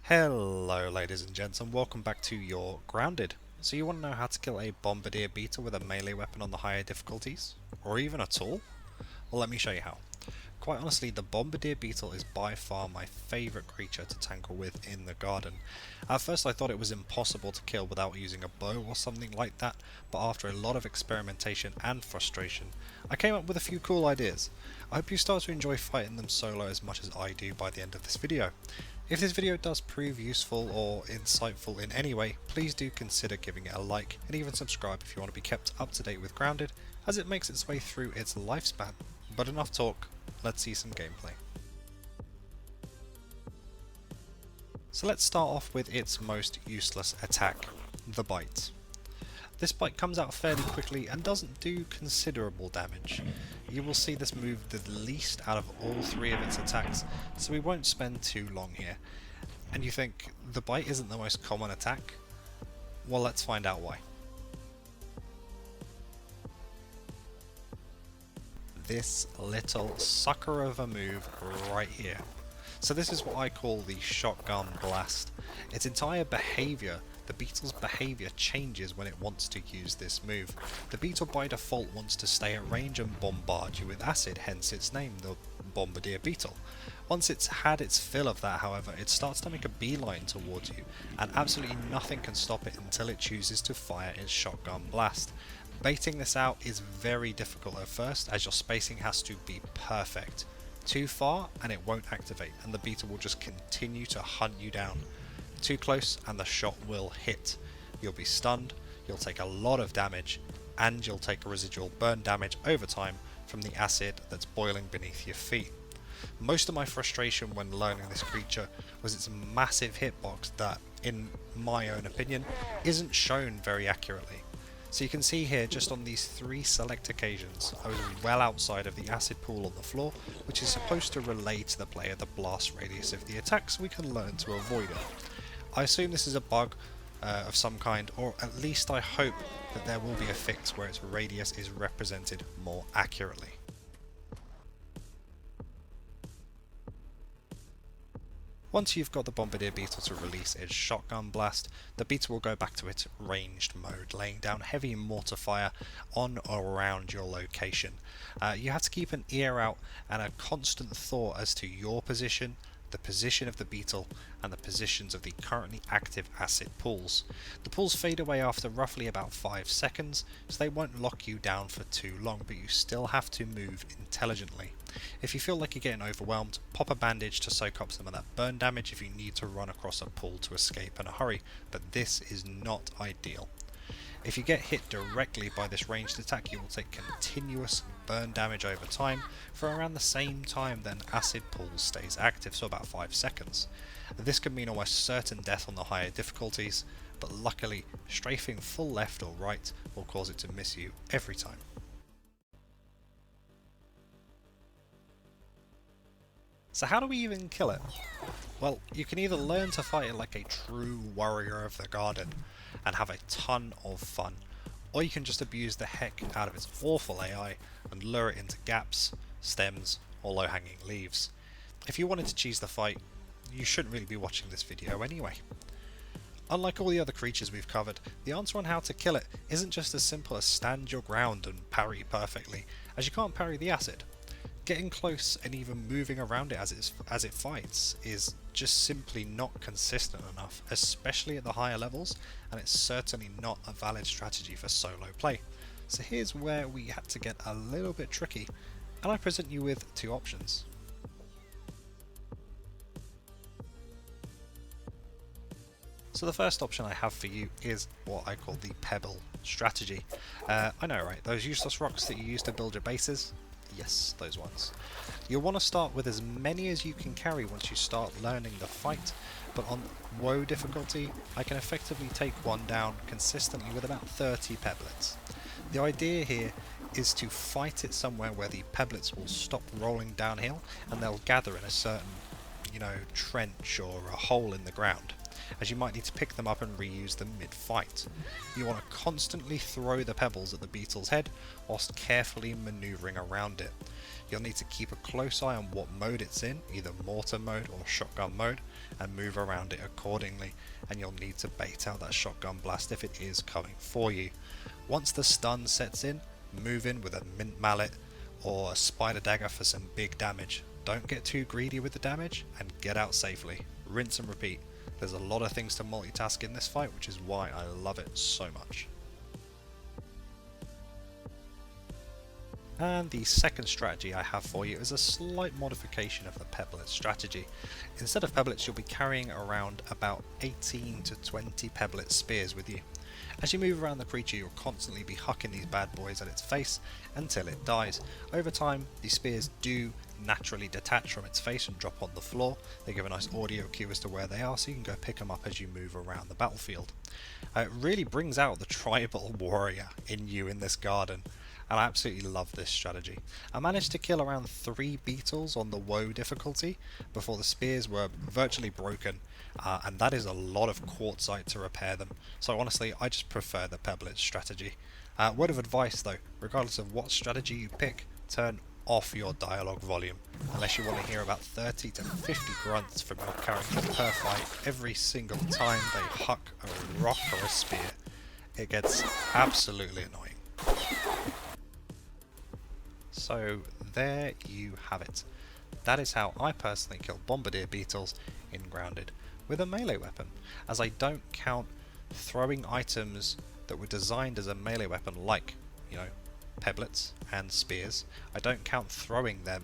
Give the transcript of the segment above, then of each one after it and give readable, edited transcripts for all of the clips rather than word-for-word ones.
Hello ladies and gents and welcome back to your Grounded. So you want to know how to kill a Bombardier Beetle with a melee weapon on the higher difficulties? Or even a tool? Well, let me show you how. Quite honestly, the Bombardier Beetle is by far my favourite creature to tackle with in the garden. At first I thought it was impossible to kill without using a bow or something like that, but after a lot of experimentation and frustration, I came up with a few cool ideas. I hope you start to enjoy fighting them solo as much as I do by the end of this video. If this video does prove useful or insightful in any way, please do consider giving it a like and even subscribe if you want to be kept up to date with Grounded, as it makes its way through its lifespan. But enough talk, let's see some gameplay. So let's start off with its most useless attack, the bite. This bite comes out fairly quickly and doesn't do considerable damage. You will see this move the least out of all three of its attacks, so we won't spend too long here. And you think, the bite isn't the most common attack? Well, let's find out why. This little sucker of a move right here. So this is what I call the shotgun blast. Its entire behaviour, the Beetle's behaviour, changes when it wants to use this move. The Beetle by default wants to stay at range and bombard you with acid, hence its name, the Bombardier Beetle. Once it's had its fill of that, however, it starts to make a beeline towards you, and absolutely nothing can stop it until it chooses to fire its shotgun blast. Baiting this out is very difficult at first, as your spacing has to be perfect. Too far and it won't activate, and the Beetle will just continue to hunt you down. Too close and the shot will hit. You'll be stunned, you'll take a lot of damage, and you'll take a residual burn damage over time from the acid that's boiling beneath your feet. Most of my frustration when learning this creature was its massive hitbox that, in my own opinion, isn't shown very accurately. So you can see here, just on these three select occasions, I was well outside of the acid pool on the floor, which is supposed to relay to the player the blast radius of the attack so we can learn to avoid it. I assume this is a bug of some kind, or at least I hope that there will be a fix where its radius is represented more accurately. Once you've got the Bombardier Beetle to release its shotgun blast, the Beetle will go back to its ranged mode, laying down heavy mortar fire on or around your location. You have to keep an ear out and a constant thought as to your position, the position of the Beetle, and the positions of the currently active acid pools. The pools fade away after roughly about 5 seconds, so they won't lock you down for too long, but you still have to move intelligently. If you feel like you're getting overwhelmed, pop a bandage to soak up some of that burn damage if you need to run across a pool to escape in a hurry, but this is not ideal. If you get hit directly by this ranged attack, you will take continuous burn damage over time for around the same time then acid pool stays active, so about 5 seconds. This could mean almost certain death on the higher difficulties, but luckily strafing full left or right will cause it to miss you every time. So how do we even kill it? Well, you can either learn to fight it like a true warrior of the garden and have a ton of fun, or you can just abuse the heck out of its awful AI and lure it into gaps, stems, or low-hanging leaves. If you wanted to cheese the fight, you shouldn't really be watching this video anyway. Unlike all the other creatures we've covered, the answer on how to kill it isn't just as simple as stand your ground and parry perfectly, as you can't parry the acid. Getting close and even moving around it as it fights is just simply not consistent enough, especially at the higher levels, and it's certainly not a valid strategy for solo play. So here's where we had to get a little bit tricky, and I present you with two options. So the first option I have for you is what I call the Pebble strategy. I know, right? Those useless rocks that you use to build your bases? Yes, those ones. You'll want to start with as many as you can carry once you start learning the fight, but on woe difficulty, I can effectively take one down consistently with about 30 pebblets. The idea here is to fight it somewhere where the pebblets will stop rolling downhill and they'll gather in a certain, trench or a hole in the ground, as you might need to pick them up and reuse them mid-fight. You want to constantly throw the pebbles at the Beetle's head whilst carefully manoeuvring around it. You'll need to keep a close eye on what mode it's in, either mortar mode or shotgun mode, and move around it accordingly, and you'll need to bait out that shotgun blast if it is coming for you. Once the stun sets in, move in with a mint mallet or a spider dagger for some big damage. Don't get too greedy with the damage and get out safely. Rinse and repeat. There's a lot of things to multitask in this fight, which is why I love it so much. And the second strategy I have for you is a slight modification of the Pebblet strategy. Instead of Pebblets, you'll be carrying around about 18 to 20 Pebblet spears with you. As you move around the creature, you'll constantly be hucking these bad boys at its face until it dies. Over time, these spears do naturally detach from its face and drop on the floor. They give a nice audio cue as to where they are, so you can go pick them up as you move around the battlefield. It really brings out the tribal warrior in you in this garden, and I absolutely love this strategy. I managed to kill around 3 beetles on the woe difficulty before the spears were virtually broken, and that is a lot of quartzite to repair them, so honestly I just prefer the Pebblet strategy. Word of advice though, regardless of what strategy you pick, turn off your dialogue volume, unless you want to hear about 30 to 50 grunts from your character per fight every single time they huck a rock or a spear. It gets absolutely annoying. So there you have it. That is how I personally kill Bombardier Beetles in Grounded with a melee weapon, as I don't count throwing items that were designed as a melee weapon like, you know, Pebblets and spears. I don't count throwing them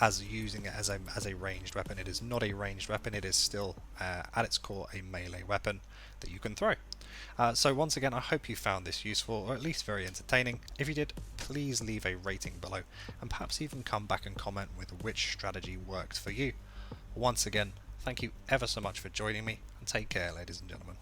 as using it as a ranged weapon. It is not a ranged weapon, it is still at its core a melee weapon that you can throw. So once again, I hope you found this useful, or at least very entertaining. If you did, please leave a rating below, and perhaps even come back and comment with which strategy worked for you. Once again, thank you ever so much for joining me, and take care, ladies and gentlemen.